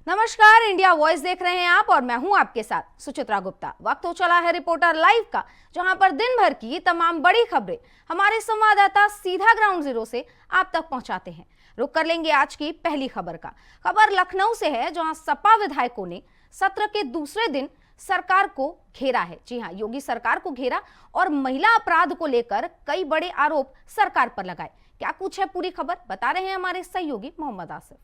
नमस्कार, India voice देख रहे हैं आप और मैं हूं आपके साथ सुचित्रा गुप्ता। वक्त हो चला है रिपोर्टर लाइव का, जहां पर दिन भर की तमाम बड़ी खबरें हमारे संवाददाता सीधा ग्राउंड जीरो से आप तक पहुंचाते हैं। रुक कर लेंगे आज की पहली खबर का। खबर लखनऊ से है, जहां सपा विधायकों ने सत्र के दूसरे दिन सरकार को घेरा है। जी हां, योगी सरकार को घेरा और महिला अपराध को लेकर कई बड़े आरोप सरकार पर लगाए। क्या कुछ है पूरी खबर, बता रहे हैं हमारे सहयोगी मोहम्मद आसिफ।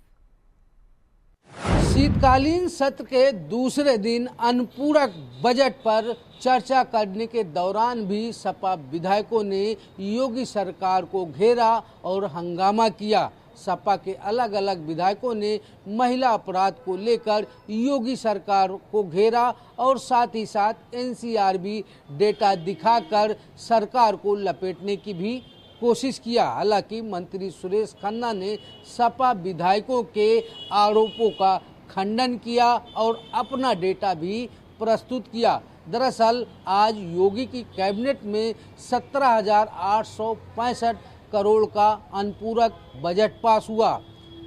शीतकालीन सत्र के दूसरे दिन अनुपूरक बजट पर चर्चा करने के दौरान भी सपा विधायकों ने योगी सरकार को घेरा और हंगामा किया। सपा के अलग अलग विधायकों ने महिला अपराध को लेकर योगी सरकार को घेरा और साथ ही साथ एनसीआरबी डेटा दिखाकर सरकार को लपेटने की भी कोशिश किया। हालांकि मंत्री सुरेश खन्ना ने सपा विधायकों के आरोपों का खंडन किया और अपना डेटा भी प्रस्तुत किया। दरअसल आज योगी की कैबिनेट में 17,865 करोड़ का अनुपूरक बजट पास हुआ।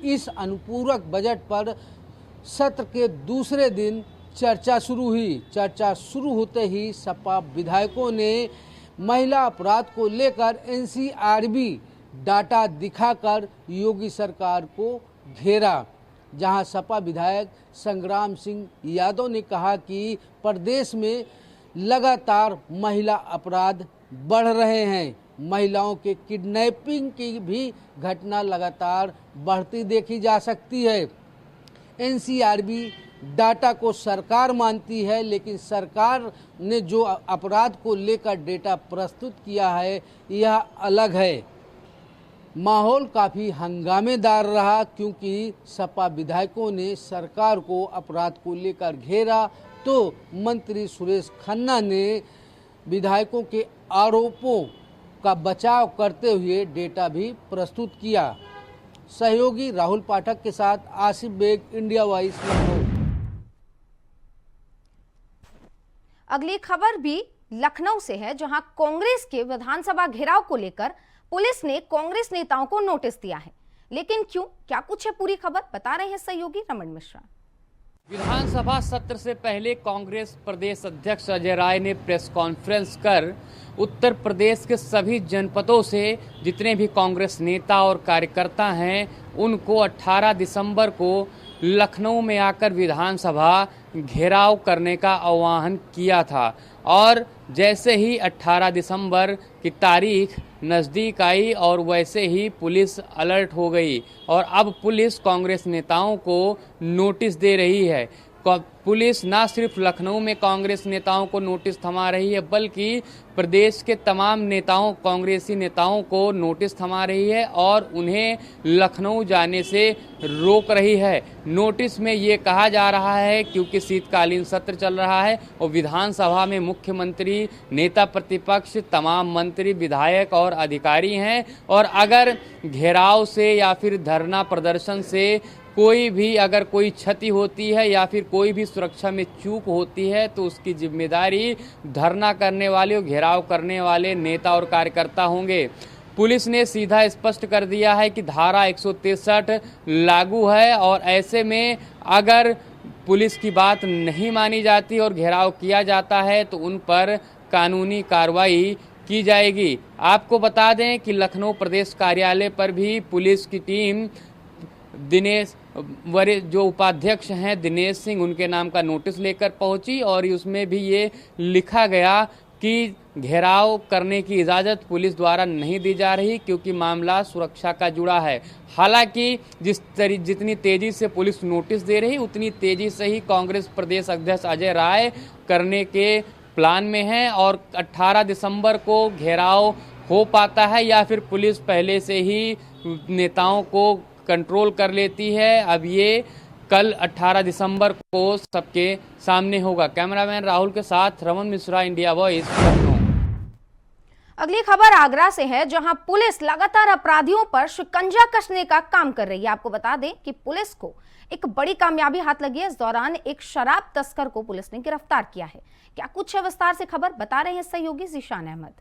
इस अनुपूरक बजट पर सत्र के दूसरे दिन चर्चा शुरू हुई। चर्चा शुरू होते ही सपा विधायकों ने महिला अपराध को लेकर एनसीआरबी डाटा दिखाकर योगी सरकार को घेरा। जहां सपा विधायक संग्राम सिंह यादव ने कहा कि प्रदेश में लगातार महिला अपराध बढ़ रहे हैं। महिलाओं के किडनैपिंग की भी घटना लगातार बढ़ती देखी जा सकती है। एनसीआरबी डाटा को सरकार मानती है, लेकिन सरकार ने जो अपराध को लेकर डेटा प्रस्तुत किया है यह अलग है। माहौल काफ़ी हंगामेदार रहा, क्योंकि सपा विधायकों ने सरकार को अपराध को लेकर घेरा तो मंत्री सुरेश खन्ना ने विधायकों के आरोपों का बचाव करते हुए डेटा भी प्रस्तुत किया। सहयोगी राहुल पाठक के साथ आसिफ बेग, इंडिया वॉइस लखनऊ। अगली खबर भी लखनऊ से है, जहां कांग्रेस के विधानसभा घेराव को लेकर पुलिस ने कांग्रेस नेताओं को नोटिस दिया है। लेकिन क्यों, क्या कुछ है पूरी खबर, बता रहे हैं सहयोगी रमन मिश्रा। विधानसभा सत्र से पहले कांग्रेस प्रदेश अध्यक्ष अजय राय ने प्रेस कॉन्फ्रेंस कर उत्तर प्रदेश के सभी जनपदों से जितने भी कांग्रेस नेता और कार्यकर्ता हैं उनको 18 दिसंबर को लखनऊ में आकर विधानसभा घेराव करने का आह्वान किया था। और जैसे ही 18 दिसंबर की तारीख नज़दीक आई और वैसे ही पुलिस अलर्ट हो गई और अब पुलिस कांग्रेस नेताओं को नोटिस दे रही है। पुलिस ना सिर्फ लखनऊ में कांग्रेस नेताओं को नोटिस थमा रही है, बल्कि प्रदेश के तमाम नेताओं, कांग्रेसी नेताओं को नोटिस थमा रही है और उन्हें लखनऊ जाने से रोक रही है। नोटिस में ये कहा जा रहा है, क्योंकि शीतकालीन सत्र चल रहा है और विधानसभा में मुख्यमंत्री, नेता प्रतिपक्ष, तमाम मंत्री, विधायक और अधिकारी हैं, और अगर घेराव से या फिर धरना प्रदर्शन से कोई भी अगर कोई क्षति होती है या फिर कोई भी सुरक्षा में चूक होती है तो उसकी जिम्मेदारी धरना करने वाले और घेराव करने वाले नेता और कार्यकर्ता होंगे। पुलिस ने सीधा स्पष्ट कर दिया है कि धारा 163 लागू है और ऐसे में अगर पुलिस की बात नहीं मानी जाती और घेराव किया जाता है तो उन पर कानूनी कार्रवाई की जाएगी। आपको बता दें कि लखनऊ प्रदेश कार्यालय पर भी पुलिस की टीम दिनेश जो उपाध्यक्ष हैं दिनेश सिंह, उनके नाम का नोटिस लेकर पहुंची और उसमें भी ये लिखा गया कि घेराव करने की इजाज़त पुलिस द्वारा नहीं दी जा रही, क्योंकि मामला सुरक्षा का जुड़ा है। हालांकि जितनी तेज़ी से पुलिस नोटिस दे रही उतनी तेज़ी से ही कांग्रेस प्रदेश अध्यक्ष अजय राय करने के प्लान में है और 18 दिसंबर को घेराव हो पाता है या फिर पुलिस पहले से ही नेताओं को कंट्रोल कर लेती है। अब ये कल 18 दिसंबर को सबके सामने होगा। कैमरामैन राहुल के साथ रमन मिश्रा, इंडिया वॉइस लखनऊ। अगली खबर आगरा से है, जहां पुलिस लगातार अपराधियों पर शिकंजा कसने का काम कर रही है। आपको बता दें कि पुलिस को एक बड़ी कामयाबी हाथ लगी है। इस दौरान एक शराब तस्कर को पुलिस ने गिरफ्तार किया है। क्या कुछ है विस्तार से खबर, बता रहे हैं सहयोगी जीशान अहमद।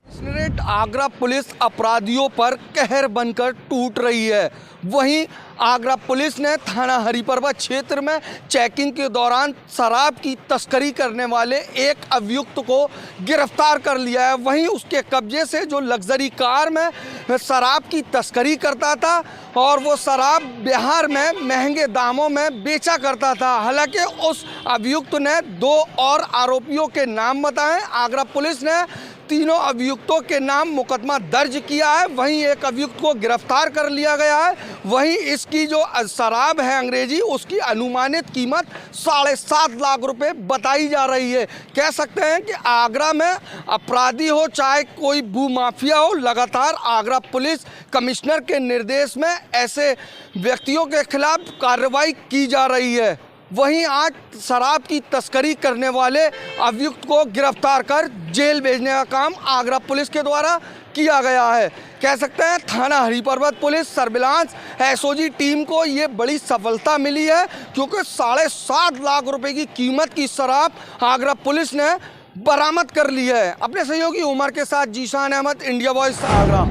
कमिश्नरेट आगरा पुलिस अपराधियों पर कहर बनकर टूट रही है। वहीं आगरा पुलिस ने थाना हरिपर्वत क्षेत्र में चेकिंग के दौरान शराब की तस्करी करने वाले एक अभियुक्त को गिरफ्तार कर लिया है। वहीं उसके कब्जे से जो लग्जरी कार में शराब की तस्करी करता था और वो शराब बिहार में महंगे दामों में बेचा करता था। हालांकि उस अभियुक्त ने 2 और आरोपियों के नाम बताए। आगरा पुलिस ने तीनों अभियुक्तों के नाम मुकदमा दर्ज किया है। वहीं एक अभियुक्त को गिरफ्तार कर लिया गया है। वहीं इसकी जो शराब है अंग्रेजी, उसकी अनुमानित कीमत 7.5 लाख रुपए बताई जा रही है। कह सकते हैं कि आगरा में अपराधी हो चाहे कोई भूमाफिया हो, लगातार आगरा पुलिस कमिश्नर के निर्देश में ऐसे व्यक्तियों के खिलाफ कार्रवाई की जा रही है। वहीं आज शराब की तस्करी करने वाले अभियुक्त को गिरफ्तार कर जेल भेजने का काम आगरा पुलिस के द्वारा किया गया है। कह सकते हैं थाना Hariparvat police surveillance SOG team को ये बड़ी सफलता मिली है, क्योंकि 7.5 लाख रुपए की कीमत की शराब आगरा पुलिस ने बरामद कर ली है। अपने सहयोगी उमर के साथ Zeeshan Ahmad, India Voice, Agra.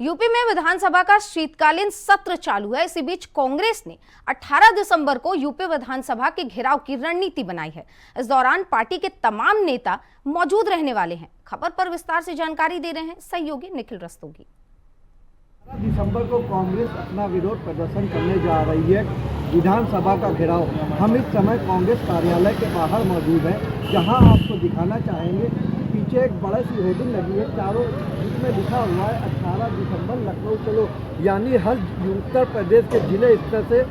UP में विधानसभा का शीतकालीन सत्र चालू है। इसी बीच कांग्रेस ने 18 दिसंबर को यूपी विधानसभा के घेराव की रणनीति बनाई है। इस दौरान पार्टी के तमाम नेता मौजूद रहने वाले हैं। खबर पर विस्तार से जानकारी दे रहे हैं सहयोगी निखिल रस्तोगी। 18 दिसंबर को कांग्रेस अपना विरोध प्रदर्शन करने जा रही है, विधानसभा का घेराव। हम इस समय कांग्रेस कार्यालय के बाहर मौजूद हैं, जहां आपको दिखाना चाहेंगे। पीछे एक बड़ी सी होर्डिंग लगी है चारों, जिसमें लिखा हुआ है 18 दिसंबर लखनऊ चलो। यानी हर उत्तर प्रदेश के जिले स्तर से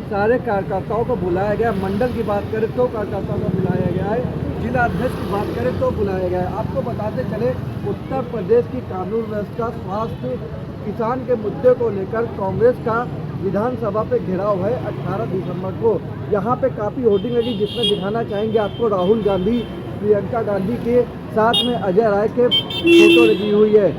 सारे कार्यकर्ताओं को बुलाया गया। मंडल की बात करें तो कार्यकर्ताओं को बुलाया गया है, जिला अध्यक्ष की बात करें तो बुलाया गया है। आपको बताते चले, उत्तर प्रदेश की कानून व्यवस्था, स्वास्थ्य, किसान के मुद्दे को लेकर कांग्रेस का विधानसभा पे घेराव है 18 दिसंबर को। यहाँ पे काफ़ी होर्डिंग लगी, जिसमें दिखाना चाहेंगे आपको राहुल गांधी, प्रियंका गांधी के साथ में अजय राय के फोटो लगी हुई है।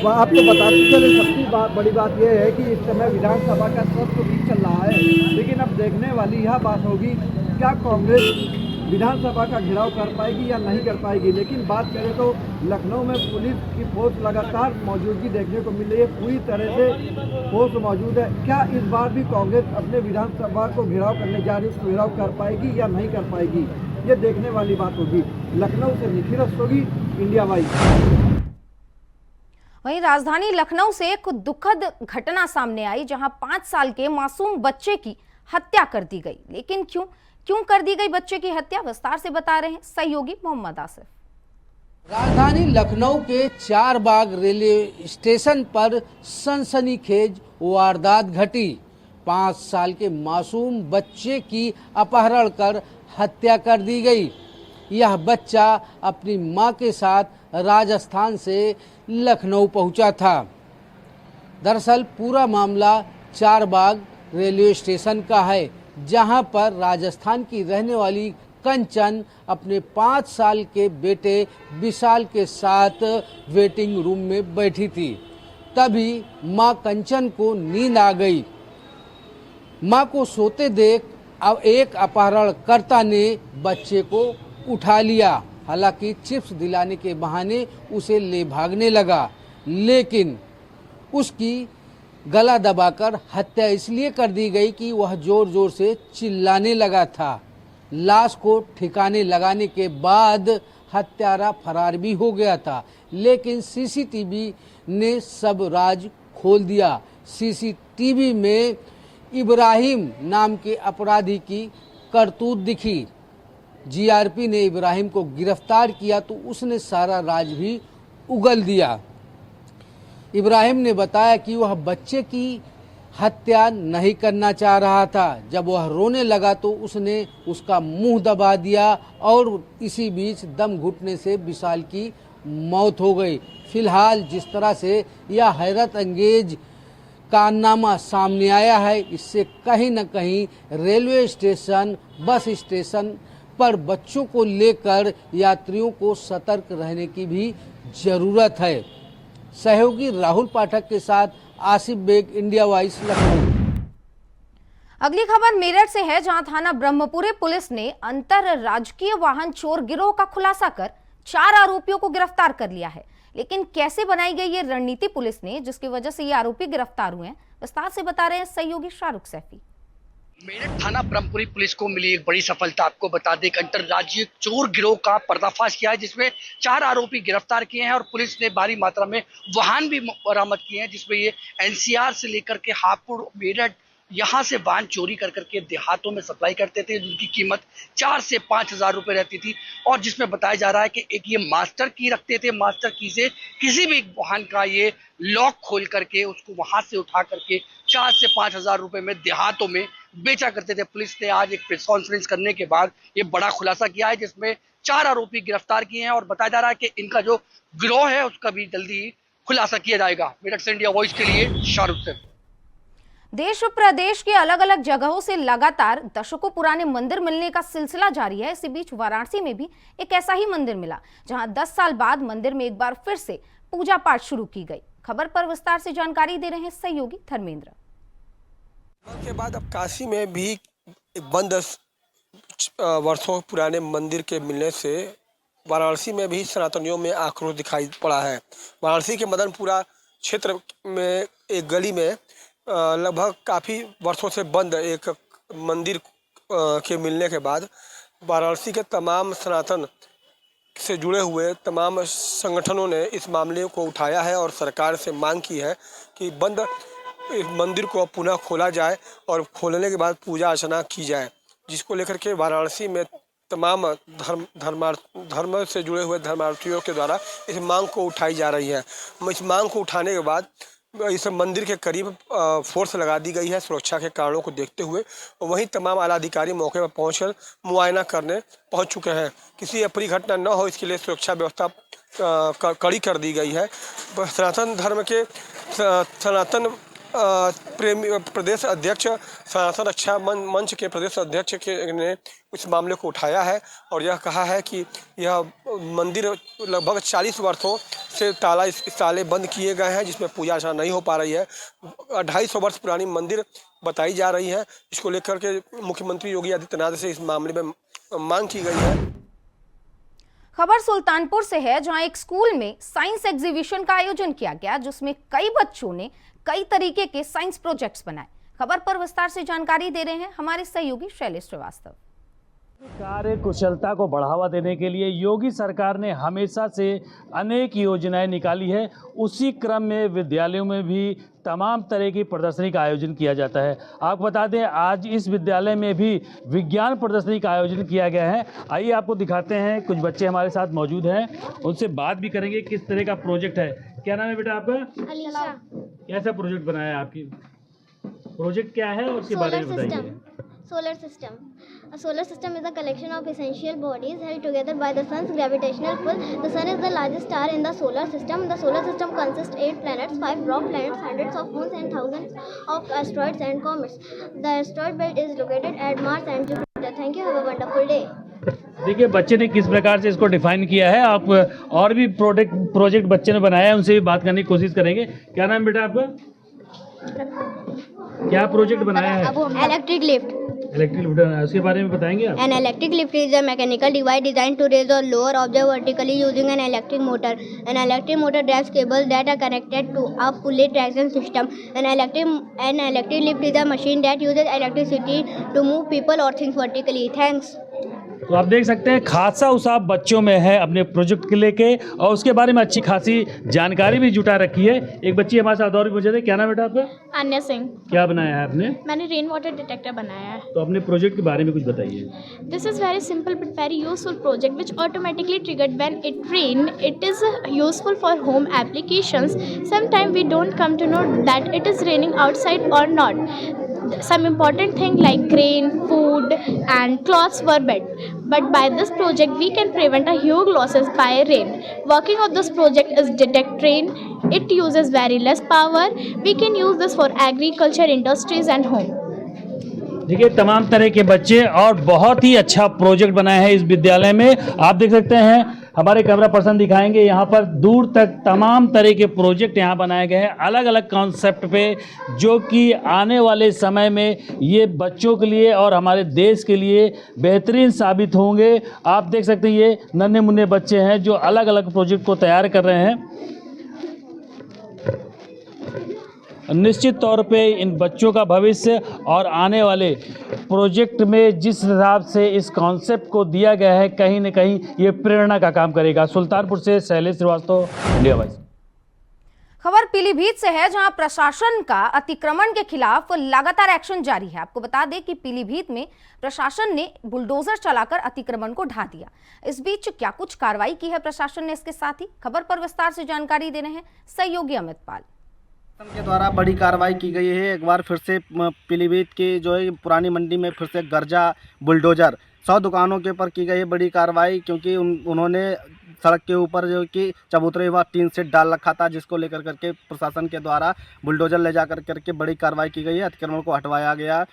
वह आपको बताते चले, सबसे बड़ी बात यह है कि इस समय विधानसभा का सत्र भी चल रहा है। लेकिन अब देखने वाली यह बात होगी, क्या कांग्रेस विधानसभा का घेराव कर पाएगी या नहीं कर पाएगी। लेकिन बात करें तो लखनऊ में पुलिस की फोर्स लगातार मौजूदगी देखने को मिल रही है, पूरी तरह से फोर्स मौजूद है। क्या इस बार भी कांग्रेस अपने विधानसभा को घेराव करने जा रही है, उसको घेराव कर पाएगी या नहीं कर पाएगी, ये देखने वाली बात होगी। लखनऊ से निखिल रस्तोगी, इंडिया वॉइस। वहीं राजधानी लखनऊ से एक दुखद घटना सामने आई, जहां 5 साल के मासूम बच्चे की हत्या कर दी गई। लेकिन क्यों कर दी गई बच्चे की हत्या, विस्तार से बता रहे हैं सहयोगी मोहम्मद आसिफ। राजधानी लखनऊ के 4 बाग रेलवे स्टेशन पर सनसनीखेज वारदात घटी। 5 साल के मासूम बच्चे की अपहरण कर हत्या कर दी गई। यह बच्चा अपनी मां के साथ राजस्थान से लखनऊ पहुंचा था। दरअसल पूरा मामला 4 बाग रेलवे स्टेशन का है, जहां पर राजस्थान की रहने वाली कंचन अपने 5 साल के बेटे विशाल के साथ वेटिंग रूम में बैठी थी। तभी मां कंचन को नींद आ गई। मां को सोते देख अब एक अपहरणकर्ता ने बच्चे को उठा लिया। हालांकि चिप्स दिलाने के बहाने उसे ले भागने लगा, लेकिन उसकी गला दबाकर हत्या इसलिए कर दी गई कि वह जोर जोर से चिल्लाने लगा था। लाश को ठिकाने लगाने के बाद हत्यारा फरार भी हो गया था, लेकिन सीसीटीवी ने सब राज खोल दिया। सीसीटीवी में इब्राहिम नाम के अपराधी की करतूत दिखी। जीआरपी ने इब्राहिम को गिरफ्तार किया तो उसने सारा राज भी उगल दिया। इब्राहिम ने बताया कि वह बच्चे की हत्या नहीं करना चाह रहा था। जब वह रोने लगा तो उसने उसका मुंह दबा दिया और इसी बीच दम घुटने से विशाल की मौत हो गई। फिलहाल जिस तरह से यह हैरत अंगेज कारनामा सामने आया है, इससे कहीं न कहीं रेलवे स्टेशन, बस स्टेशन पर बच्चों को लेकर यात्रियों को सतर्क रहने की भी जरूरत है। सहयोगी राहुल पाठक के साथ आसिफ बेग, इंडिया वॉइस, लखनऊ। अगली खबर मेरठ से है, जहां थाना ब्रह्मपुरे पुलिस ने अंतर राजकीय वाहन चोर गिरोह का खुलासा कर 4 आरोपियों को गिरफ्तार कर लिया है। लेकिन कैसे बनाई गई ये रणनीति पुलिस ने, जिसकी वजह से ये आरोपी गिरफ्तार हुए हैं, विस्तार से बता रहे हैं सहयोगी शाहरुख सैफी। मेरठ थाना ब्रह्मपुरी पुलिस को मिली एक बड़ी सफलता। आपको बता दें, एक अंतरराज्यीय चोर गिरोह का पर्दाफाश किया है, जिसमें 4 आरोपी गिरफ्तार किए हैं और पुलिस ने भारी मात्रा में वाहन भी बरामद किए हैं, जिसमें ये एनसीआर से लेकर के हापुड़, मेरठ, यहाँ से वाहन चोरी कर करके देहातों में सप्लाई करते थे, जिनकी कीमत 4 से 5 हज़ार रुपये रहती थी। और जिसमें बताया जा रहा है कि एक ये मास्टर की रखते थे, मास्टर की से किसी भी वाहन का ये लॉक खोल करके उसको वहां से उठा करके 4 से 5 हज़ार रुपये में देहातों में बेचा करते थे। पुलिस ने आज एक प्रेस कॉन्फ्रेंस करने के बाद ये बड़ा खुलासा किया है, जिसमें 4 आरोपी गिरफ्तार किए हैं और बताया जा रहा है कि इनका जो गिरोह है उसका भी जल्दी खुलासा किया जाएगा। मेरठ से इंडिया वॉइस के लिए शाहरुख सैफी। देश और प्रदेश के अलग अलग जगहों से लगातार दशकों पुराने मंदिर मिलने का सिलसिला जारी है। इसी बीच वाराणसी में भी एक ऐसा ही मंदिर मिला, जहां 10 साल बाद मंदिर में एक बार फिर से पूजा पाठ शुरू की गई। खबर पर विस्तार से जानकारी दे रहे हैं सहयोगी धर्मेंद्र। के बाद अब काशी में भी एक बंद वर्षों पुराने मंदिर के मिलने से वाराणसी में भी सनातनियों में आक्रोश दिखाई पड़ा है। वाराणसी के मदनपुरा क्षेत्र में एक गली में लगभग काफ़ी वर्षों से बंद एक मंदिर के मिलने के बाद वाराणसी के तमाम सनातन से जुड़े हुए तमाम संगठनों ने इस मामले को उठाया है और सरकार से मांग की है कि बंद इस मंदिर को पुनः खोला जाए और खोलने के बाद पूजा अर्चना की जाए, जिसको लेकर के वाराणसी में तमाम धर्म से जुड़े हुए धर्मार्थियों के द्वारा इस मांग को उठाई जा रही है। इस मांग को उठाने के बाद इस मंदिर के करीब फोर्स लगा दी गई है सुरक्षा के कारणों को देखते हुए। वहीं तमाम आला अधिकारी मौके पर पहुंचकर मुआयना करने पहुंच चुके हैं। किसी अप्रिय घटना न हो इसके लिए सुरक्षा व्यवस्था कड़ी कर दी गई है। सनातन धर्म के सनातन प्रेमी प्रदेश अध्यक्ष, सनातन रक्षा मंच के प्रदेश अध्यक्ष ने इस मामले को उठाया है और यह कहा है कि यह मंदिर लगभग 40 वर्षों से ताले बंद किए गए हैं, जिसमें पूजा अर्चना नहीं हो पा रही है। 250 वर्ष पुरानी मंदिर बताई जा रही है। इसको लेकर के मुख्यमंत्री योगी आदित्यनाथ से इस मामले में मांग की गई है। खबर सुल्तानपुर से है, जहां एक स्कूल में साइंस एग्जीबिशन का आयोजन किया गया, जिसमें कई बच्चों ने कई तरीके के साइंस प्रोजेक्ट्स बनाए। खबर पर विस्तार से जानकारी दे रहे हैं हमारे सहयोगी शैलेश श्रीवास्तव। कार्य कुशलता को बढ़ावा देने के लिए योगी सरकार ने हमेशा से अनेक योजनाएं निकाली है। उसी क्रम में विद्यालयों में भी तमाम तरह की प्रदर्शनी का आयोजन किया जाता है। आपको बता दें, आज इस विद्यालय में भी विज्ञान प्रदर्शनी का आयोजन किया गया है। आइए आपको दिखाते हैं, कुछ बच्चे हमारे साथ मौजूद हैं, उनसे बात भी करेंगे किस तरह का प्रोजेक्ट है। क्या नाम है बेटा आपका? अलीशा। कैसा प्रोजेक्ट बनाया है? आपकी प्रोजेक्ट क्या है और उसके बारे में बताइए। Solar system. A solar system is a collection of essential bodies held together by the sun's gravitational pull. The sun is the largest star in the solar system. The solar system consists 8 planets, 5 rock planets, hundreds of moons and thousands of asteroids and comets. The asteroid belt is located at Mars and Jupiter. Thank you. Have a wonderful day. देखिए बच्चे ने किस प्रकार से इसको define किया है। आप और भी प्रोजेक्ट बच्चे ने बनाया है, उनसे भी बात करने की कोशिश करेंगे। क्या नाम बेटा आपका? क्या प्रोजेक्ट बनाया है? Electric lift. इलेक्ट्रिक लिफ्ट, उसके बारे में बताएंगे आप? An electric lift is a mechanical device designed to raise or lower object vertically using an electric motor. An electric motor drives cables that are connected to a pulley traction system. An electric lift is a machine that uses electricity to move people or things vertically. Thanks. तो आप देख सकते हैं खासा उत्साह बच्चों में है अपने प्रोजेक्ट के लेके, और उसके बारे में अच्छी खासी जानकारी भी जुटा रखी है। एक बच्ची हमारे साथ और भी मौजूद है। क्या नाम बेटा आपका? अन्य सिंह। क्या बनाया है आपने? मैंने रेन वाटर डिटेक्टर बनाया है। तो अपने प्रोजेक्ट के बारे में कुछ बताइए। This is very simple but very useful project which automatically triggered when it rain. It is useful for home applications. Sometime we don't come to know that it is raining outside और not. Some important thing like grain, food and clothes were bad. But by this project we can prevent a huge losses by rain. Working of this project is detect rain. It uses very less power. We can use this for agriculture, industries and home. देखिए तमाम तरह के बच्चे और बहुत ही अच्छा project बनाया है इस विद्यालय में। आप देख सकते हैं हमारे कैमरा पर्सन दिखाएंगे। यहाँ पर दूर तक तमाम तरह के प्रोजेक्ट यहाँ बनाए गए हैं अलग अलग कॉन्सेप्ट पे, जो कि आने वाले समय में ये बच्चों के लिए और हमारे देश के लिए बेहतरीन साबित होंगे। आप देख सकते हैं ये नन्हे मुन्ने बच्चे हैं जो अलग अलग प्रोजेक्ट को तैयार कर रहे हैं। निश्चित तौर पे इन बच्चों का भविष्य और आने वाले प्रोजेक्ट में जिस हिसाब से इस कॉन्सेप्ट को दिया गया है, कहीं न कहीं ये प्रेरणा का काम करेगा। सुल्तानपुर से शैलेश श्रीवास्तव, इंडिया वॉइस। खबर पीलीभीत से है, जहां प्रशासन का अतिक्रमण के खिलाफ लगातार एक्शन जारी है। आपको बता दें कि पीलीभीत में प्रशासन ने बुलडोजर चलाकर अतिक्रमण को ढा दिया। इस बीच क्या कुछ कार्रवाई की है प्रशासन ने, इसके साथ ही खबर पर विस्तार से जानकारी दे रहे हैं सहयोगी अमित पाल। के द्वारा बड़ी कार्रवाई की गई है। एक बार फिर से पीलीभीत की जो है पुरानी मंडी में फिर से गर्जा बुलडोजर 100 दुकानों के ऊपर की गई है बड़ी कार्रवाई, क्योंकि उन्होंने सड़क के ऊपर जो कि चबूतरे व टीन सेट डाल रखा था, जिसको लेकर करके प्रशासन के द्वारा बुलडोजर ले जा करके बड़ी कार्रवाई की गई है। अतिक्रमण को हटवाया गया।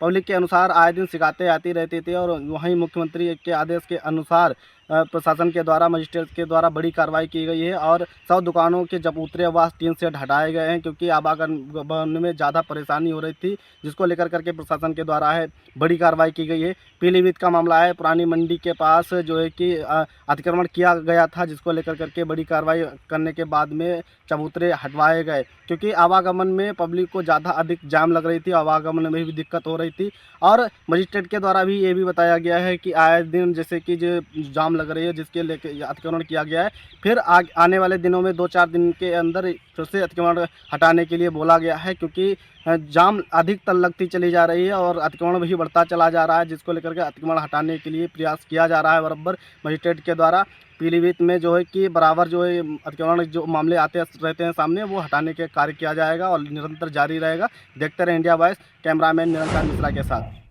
पब्लिक के अनुसार आए दिन शिकायतें आती रहती थी और वहीं मुख्यमंत्री के आदेश के अनुसार प्रशासन के द्वारा मजिस्ट्रेट के द्वारा बड़ी कार्रवाई की गई है और 100 दुकानों के चबूतरे व टीन सेट हटाए गए हैं, क्योंकि आवागमन में ज़्यादा परेशानी हो रही थी, जिसको लेकर करके प्रशासन के द्वारा है बड़ी कार्रवाई की गई है। पीलीभीत का मामला है, पुरानी मंडी के पास जो है कि अतिक्रमण किया गया था, जिसको लेकर करके बड़ी कार्रवाई करने के बाद में चबूतरे हटवाए गए, क्योंकि आवागमन में पब्लिक को ज़्यादा अधिक जाम लग रही थी, आवागमन में भी दिक्कत हो रही थी। और मजिस्ट्रेट के द्वारा भी ये भी बताया गया है कि आए दिन जैसे कि जो जाम लग रही है, जिसके लेके अतिक्रमण किया गया है, फिर आने वाले दिनों में 2-4 दिन के अंदर फिर से अतिक्रमण हटाने के लिए बोला गया है, क्योंकि जाम अधिकतर लगती चली जा रही है और अतिक्रमण भी बढ़ता चला जा रहा है, जिसको लेकर के अतिक्रमण हटाने के लिए प्रयास किया जा रहा है बराबर मजिस्ट्रेट के द्वारा। पीलीभीत में जो है कि बराबर जो है अतिक्रमण जो मामले आते रहते हैं सामने, वो हटाने के कार्य किया जाएगा और निरंतर जारी रहेगा। देखते रहे India voice, cameraman Niranjan Mishra के साथ।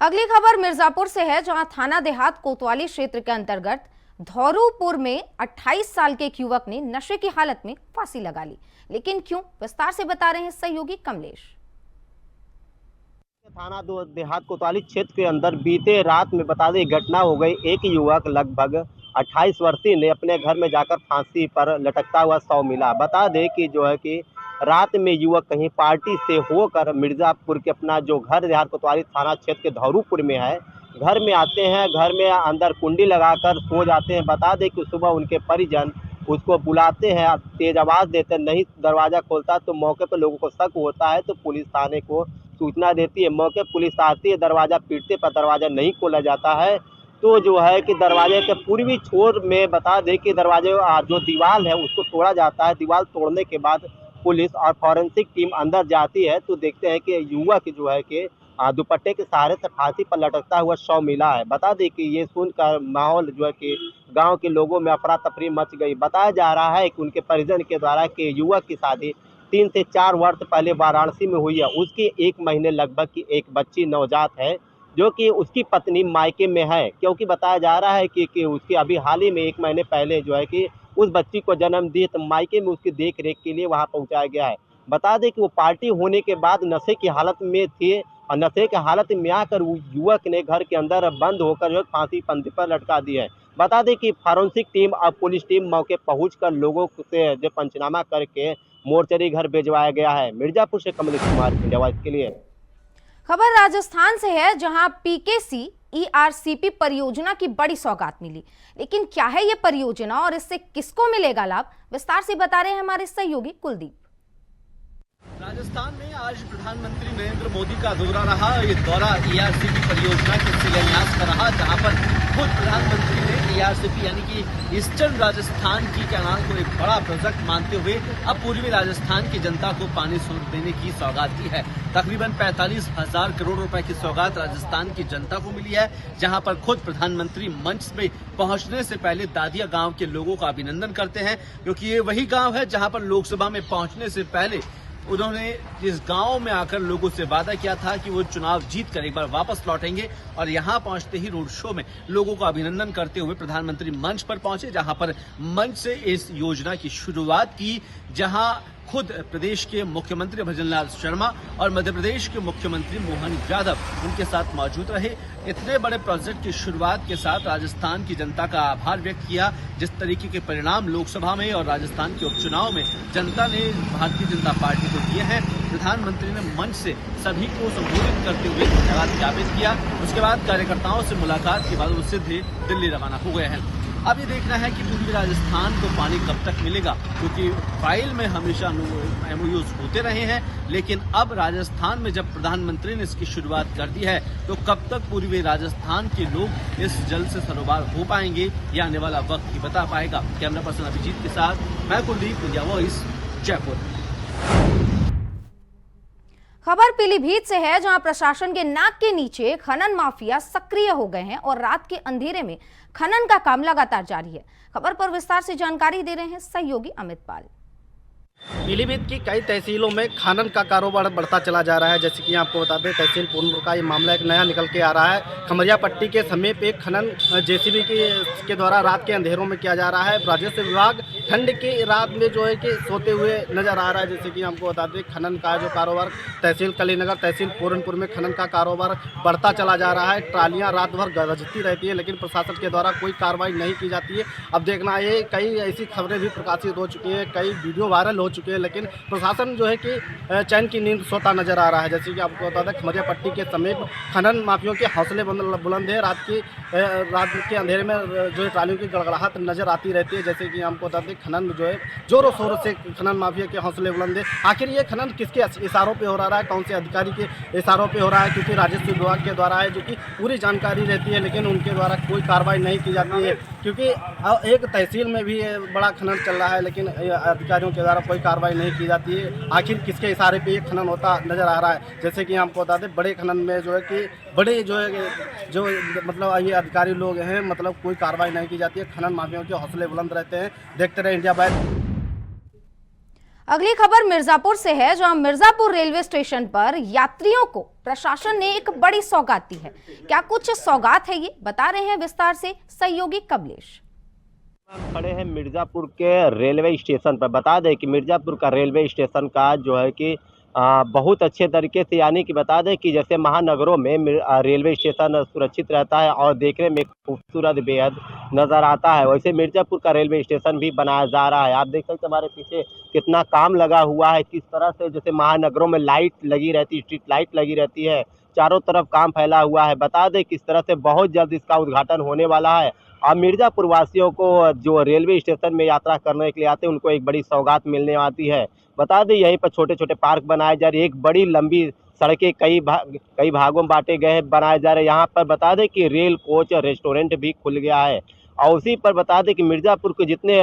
अगली खबर मिर्जापुर से है, जहां थाना देहात कोतवाली क्षेत्र के अंतर्गत धौरूपुर में 28 साल के एक युवक ने नशे की हालत में फांसी लगा ली। लेकिन क्यों, विस्तार से बता रहे हैं सहयोगी कमलेश। थाना देहात कोतवाली क्षेत्र के अंदर बीते रात में बता दें घटना हो गई। एक युवक लगभग 28 वर्षीय ने अपने घर में जाकर फांसी पर लटकता हुआ शव मिला। बता दें कि जो है कि रात में युवक कहीं पार्टी से होकर मिर्जापुर के अपना जो घर देहात कोतवाली थाना क्षेत्र के धौरूपुर में है, घर में आते हैं। घर में अंदर कुंडी लगाकर सो जाते हैं। बता दें कि सुबह उनके परिजन उसको बुलाते हैं, तेज आवाज़ देते हैं, नहीं दरवाज़ा खोलता तो मौके पर लोगों को शक होता है तो पुलिस थाने को सूचना देती है। मौके पुलिस आती है, दरवाज़ा पीटते पर दरवाज़ा नहीं खोला जाता है, तो जो है कि दरवाजे के पूर्वी छोर में बता दें कि दरवाजे जो दीवार है उसको तोड़ा जाता है। दीवार तोड़ने के बाद पुलिस और फॉरेंसिक टीम अंदर जाती है तो देखते हैं कि युवक जो है कि दुपट्टे के सहारे से फांसी पर लटकता हुआ शव मिला है। बता दें कि ये सुनकर माहौल जो है कि गांव के लोगों में अफरा तफरी मच गई। बताया जा रहा है कि उनके परिजन के द्वारा कि युवक की शादी 3 से 4 वर्ष पहले वाराणसी में हुई है। उसकी 1 महीने लगभग की एक बच्ची नवजात है, जो कि उसकी पत्नी मायके में है, क्योंकि बताया जा रहा है कि उसकी अभी हाल ही में 1 महीने पहले जो है कि उस बच्ची को जन्म दिए तो मायके में उसकी देख रेख के लिए वहाँ पहुँचाया गया है। बता दें कि वो पार्टी होने के बाद नशे की हालत में थे और नशे की हालत में आकर युवक ने घर के अंदर बंद होकर जो फांसी पंथी पर लटका दी है। बता दें कि फॉरेंसिक टीम और पुलिस टीम मौके पहुंचकर लोगों से जो पंचनामा करके मोर्चरी घर भिजवाया गया है। मिर्जापुर से कमलेश कुमार, इंडिया वॉइस के लिए। खबर राजस्थान से है, जहां पीकेसी ईआरसीपी परियोजना की बड़ी सौगात मिली। लेकिन क्या है ये परियोजना और इससे किसको मिलेगा लाभ, विस्तार से बता रहे हैं हमारे सहयोगी कुलदीप। राजस्थान में आज प्रधानमंत्री नरेंद्र मोदी का दौरा रहा। ये दौरा ईआरसीपी परियोजना के शिलान्यास का रहा, जहां पर खुद प्रधानमंत्री ने ईआरसीपी यानी कि ईस्टर्न राजस्थान की कैनाल को एक बड़ा प्रोजेक्ट मानते हुए अब पूर्वी राजस्थान की जनता को पानी देने की सौगात दी है। तकरीबन 45,000 करोड़ रुपए की सौगात राजस्थान की जनता को मिली है, जहां पर खुद प्रधानमंत्री मंच में पहुंचने से पहले दादिया गांव के लोगों का अभिनंदन करते हैं, क्योंकि ये वही गांव है जहां पर लोकसभा में पहुंचने से पहले उन्होंने इस गांव में आकर लोगों से वादा किया था कि वो चुनाव जीतकर एक बार वापस लौटेंगे। और यहां पहुंचते ही रोड शो में लोगों का अभिनंदन करते हुए प्रधानमंत्री मंच पर पहुंचे, जहां पर मंच से इस योजना की शुरुआत की, जहां खुद प्रदेश के मुख्यमंत्री भजनलाल शर्मा और मध्य प्रदेश के मुख्यमंत्री मोहन यादव उनके साथ मौजूद रहे। इतने बड़े प्रोजेक्ट की शुरुआत के साथ राजस्थान की जनता का आभार व्यक्त किया। जिस तरीके के परिणाम लोकसभा में और राजस्थान के उपचुनाव में जनता ने भारतीय जनता पार्टी को दिए हैं, प्रधानमंत्री ने मंच से सभी को संबोधित करते हुए धन्यवाद ज्ञापित किया। उसके बाद कार्यकर्ताओं से मुलाकात के बाद वो सीधे दिल्ली रवाना हो गए हैं। अब ये देखना है कि पूर्वी राजस्थान को पानी कब तक मिलेगा, क्योंकि फाइल में हमेशा MOUs होते रहे हैं, लेकिन अब राजस्थान में जब प्रधानमंत्री ने इसकी शुरुआत कर दी है तो कब तक पूर्वी राजस्थान के लोग इस जल से सरोबार हो पाएंगे, ये आने वाला वक्त ही बता पाएगा। कैमरा पर्सन अभिजीत के साथ मैं कुलदीप, इंडिया वॉइस, जयपुर। खबर पीलीभीत से है, जहां प्रशासन के नाक के नीचे खनन माफिया सक्रिय हो गए हैं और रात के अंधेरे में खनन का काम लगातार जारी है। खबर पर विस्तार से जानकारी दे रहे हैं सहयोगी अमित पाल। पीलीभीत की कई तहसीलों में खनन का कारोबार बढ़ता चला जा रहा है। जैसे कि आपको बता दें, तहसील पूर्णपुर का ये मामला एक नया निकल के आ रहा है। खमरिया पट्टी के समीप एक खनन JCB के द्वारा रात के अंधेरों में किया जा रहा है। राजस्व विभाग ठंड की रात में जो है कि सोते हुए नजर आ रहा है। जैसे कि आपको बता दें, खनन का जो कारोबार तहसील कलीनगर, तहसील पूरनपुर में खनन का कारोबार बढ़ता चला जा रहा है। ट्रालियाँ रात भर गरजती रहती है, लेकिन प्रशासन के द्वारा कोई कार्रवाई नहीं की जाती है। अब देखना है, कई ऐसी खबरें भी प्रकाशित हो चुकी हैं, कई वीडियो वायरल हो चुके हैं, लेकिन प्रशासन जो है कि चैन की नींद सोता नजर आ रहा है। जैसे कि आपको बता दें, खमरिया पट्टी के समीप खनन माफियों के हौसले बुलंद है। रात के अंधेरे में जो है ट्रालियों की गड़गड़ाहट नजर आती रहती है। जैसे कि आपको बता दें, खनन जो है जोरों शोरों से खनन माफिया के हौसले बुलंद है। आखिर ये खनन किसके इशारों पे हो रहा है, कौन से अधिकारी के इशारों पे हो रहा है? क्योंकि राजस्व विभाग के द्वारा है, जो कि पूरी जानकारी रहती है, लेकिन उनके द्वारा कोई कार्रवाई नहीं की जाती है। क्योंकि एक तहसील में भी बड़ा खनन चल रहा है, लेकिन अधिकारियों के द्वारा कोई कार्रवाई नहीं की जाती है। आखिर किसके इशारे पे ये खनन होता नजर आ रहा है? जैसे कि आपको बता दें, बड़े खनन में जो है कि बड़े जो मतलब ये अधिकारी लोग हैं, मतलब कोई कार्रवाई नहीं की जाती है। खनन माफियों के हौसले बुलंद रहते हैं। देखते रहे इंडिया बाइट। अगली खबर मिर्जापुर से है, जहां मिर्जापुर रेलवे स्टेशन पर यात्रियों को प्रशासन ने एक बड़ी सौगात दी है। क्या कुछ सौगात है, ये बता रहे हैं विस्तार से सहयोगी कमलेश। खड़े हैं मिर्जापुर के रेलवे स्टेशन पर। बता दें कि मिर्जापुर का रेलवे स्टेशन का जो है कि बहुत अच्छे तरीके से, यानी कि बता दें कि जैसे महानगरों में रेलवे स्टेशन सुरक्षित रहता है और देखने में खूबसूरत बेहद नज़र आता है, वैसे मिर्जापुर का रेलवे स्टेशन भी बनाया जा रहा है। आप देख सकते हैं हमारे पीछे कितना काम लगा हुआ है, किस तरह से जैसे महानगरों में लाइट लगी रहती है, स्ट्रीट लाइट लगी रहती है, चारों तरफ काम फैला हुआ है। बता दें किस तरह से बहुत जल्द इसका उद्घाटन होने वाला है। और मिर्जापुर वासियों को जो रेलवे स्टेशन में यात्रा करने के लिए आते हैं, उनको एक बड़ी सौगात मिलने आती है। बता दें यहीं पर छोटे छोटे पार्क बनाए जा रहे हैं, एक बड़ी लंबी सड़कें कई भागों में बांटे गए हैं, बनाए जा रहे हैं। यहाँ पर बता दें कि रेल कोच रेस्टोरेंट भी खुल गया है। और उसी पर बता दें कि मिर्जापुर के जितने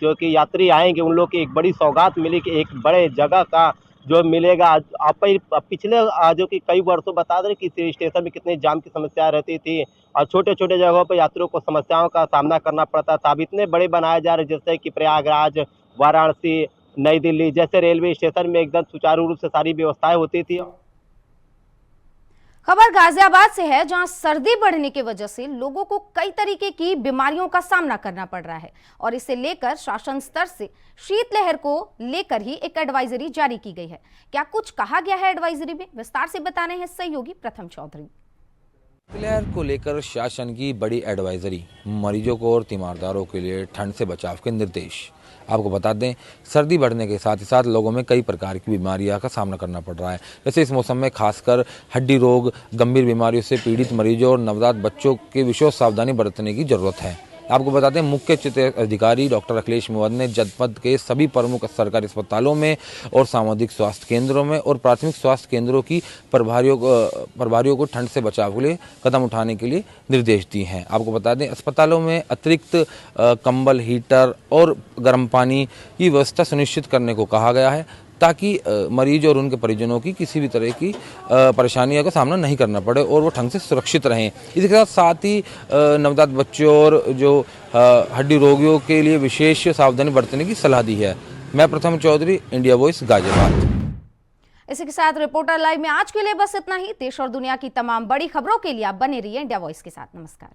जो कि यात्री आएंगे, उन लोग की एक बड़ी सौगात मिली कि एक बड़े जगह का जो मिलेगा। आप पिछले जो कि कई वर्षों बता दें कि स्टेशन में कितने जाम की समस्या रहती थी और छोटे छोटे जगहों पर यात्रियों को समस्याओं का सामना करना पड़ता था। अब इतने बड़े बनाए जा रहे, जैसे कि प्रयागराज, वाराणसी, नई दिल्ली जैसे रेलवे स्टेशन में एकदम सुचारू रूप से सारी व्यवस्थाएं होती थी। खबर गाजियाबाद से है, जहां सर्दी बढ़ने की वजह से लोगों को कई तरीके की बीमारियों का सामना करना पड़ रहा है और इसे लेकर शासन स्तर से शीतलहर को लेकर ही एक एडवाइजरी जारी की गई है। क्या कुछ कहा गया है एडवाइजरी में, विस्तार से बता रहे हैं सहयोगी प्रथम चौधरी। शीतलहर को लेकर शासन की बड़ी एडवाइजरी, मरीजों को और तीमारदारों के लिए ठंड से बचाव के निर्देश। आपको बता दें, सर्दी बढ़ने के साथ ही साथ लोगों में कई प्रकार की बीमारियों का सामना करना पड़ रहा है। जैसे इस मौसम में खासकर हड्डी रोग, गंभीर बीमारियों से पीड़ित मरीजों और नवजात बच्चों की विशेष सावधानी बरतने की जरूरत है। आपको बता दें, मुख्य चिकित्सा अधिकारी डॉक्टर अखिलेश मेवाड़ ने जनपद के सभी प्रमुख सरकारी अस्पतालों में और सामुदायिक स्वास्थ्य केंद्रों में और प्राथमिक स्वास्थ्य केंद्रों की प्रभारियों को ठंड से बचाव के लिए कदम उठाने के लिए निर्देश दिए हैं। आपको बता दें, अस्पतालों में अतिरिक्त कंबल, हीटर और गर्म पानी की व्यवस्था सुनिश्चित करने को कहा गया है, ताकि मरीज और उनके परिजनों की किसी भी तरह की परेशानियों का सामना नहीं करना पड़े और वो ठंड से सुरक्षित रहें। इसके साथ ही नवजात बच्चों और जो हड्डी रोगियों के लिए विशेष सावधानी बरतने की सलाह दी है। मैं प्रथम चौधरी, इंडिया वॉइस, गाजियाबाद। इसी के साथ रिपोर्टर लाइव में आज के लिए बस इतना ही। देश और दुनिया की तमाम बड़ी खबरों के लिए आप बने रहिए इंडिया वॉइस के साथ। नमस्कार।